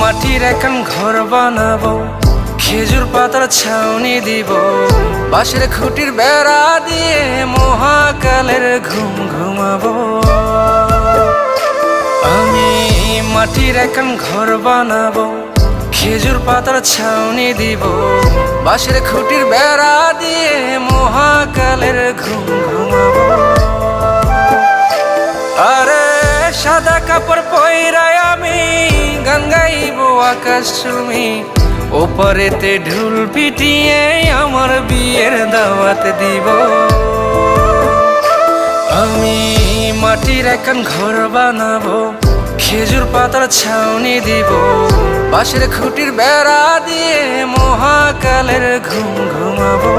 মাটির এখন ঘর বানাবো, খেজুর পাতার ছাউনি দিব, বাঁশের খুঁটির বেড়া দিয়ে মহাকালের ঘুম ঘুমাবো। আমি মাটির এখন ঘর বানাবো, খেজুর পাতার ছাউনি দিব, বাঁশের খুঁটির বেড়া দিয়ে মহাকালের ঘুম ঘুমাবো। আরে সাদা কাপড় পয়রায় আমি গান গাইব আকাশ চুমি, ওপারেতে ঢুল পিটিয়ে আমার বিয়ের দাওয়াত দিব। আমি মাটির এখন ঘর বানাবো, খেজুর পাতার ছাউনি দিব, বাঁশের খুঁটির বেড়া দিয়ে মহাকালের ঘুম ঘুমাবো।